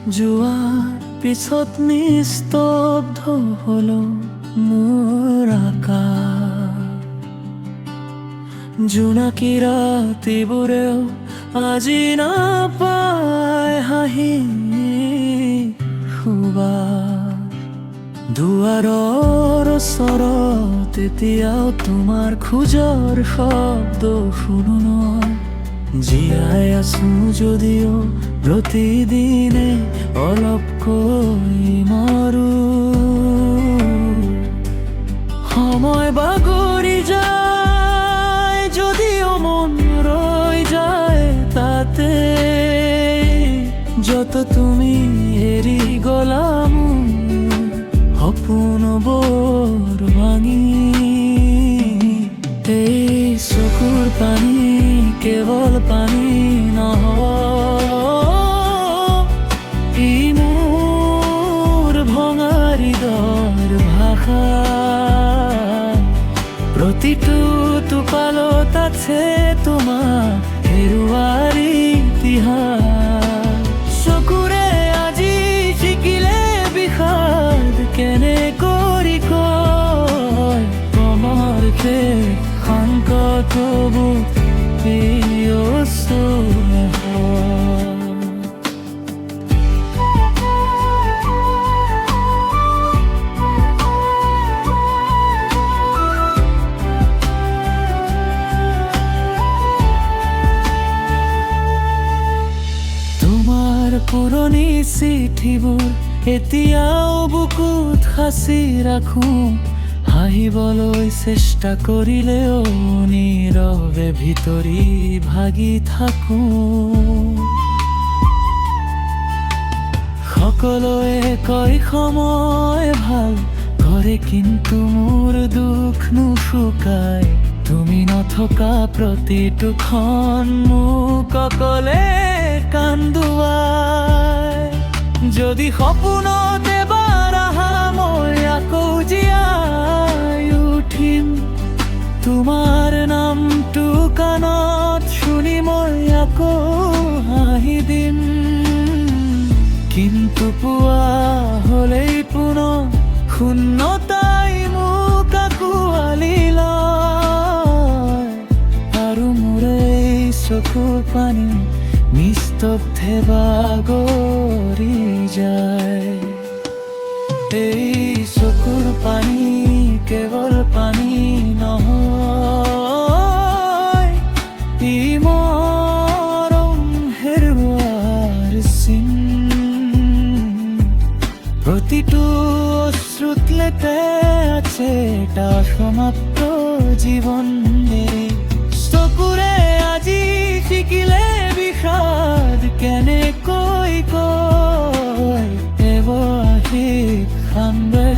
যোৱাৰ পিছত নিস্তব্ধ হলো মোৰ আকাশ। জোনাকী ৰাতিবোৰেও আজি নাপায় হাঁহি সুবাস। দুৱাৰৰ ওচৰত এতিয়াও তোমাৰ খোজৰ শব্দ শুনো মই। জীয়াই আছো যদিও প্ৰতিদিনে অলপকৈ মৰো। সময় বাগৰি যায় যদিও মন ৰৈ যায় তাতে, যত তুমি এৰি গলা মোৰ সপোনবোৰ ভাঙি। এই চকুৰ পানী কেৱল পানী নহয়, ই মোৰ ভঙা হৃদয়ৰ ভাষা। প্ৰতিটো টোপালত আছে তোমাৰ হেৰুৱাৰ ইতিহাস। চকুৰে আজি শিকিলে বিষাদ কেনে কৰি কয় তোমাৰ শান্ত কবু তোমাৰ পুৰণি চিঠিবোৰ এতিয়াও বুকুত সাঁচি ৰাখো। হাঁহিবলৈ চেষ্টা কৰিলেও নীৰৱে ভিতৰি ভাগি থাকো। সকলোৱে কয় সময় ভাল কৰে, কিন্তু মোৰ দুখ নুশুকায় তুমি নথকা প্ৰতিটো ক্ষণ মোক অকলে কান্দুৱাই। যদি সপোনত এবাৰ আহা মই আকৌ জীয়াই উঠিম, তোমাৰ নামটো কাণত শুনি মই আকৌ হাঁহি দিম। কিন্তু পুৱা হলেই পুনৰ শূন্যতাই মোক আঁকোৱালি লয়, আৰু মোৰ এই চকুৰ পানী নিস্তব্ধে বাগৰি যায়। এই চকুৰ পানী কেৱল পানী নহয়, ই মৰম হেৰুৱাৰ চিন। প্ৰতিটো অশ্ৰুত লেতে আছে এটা সমাপ্ত জীৱন। চকুৰে আজি শিকিলে বিষাদ কেনেকৈ কয় এব আহি খান্দে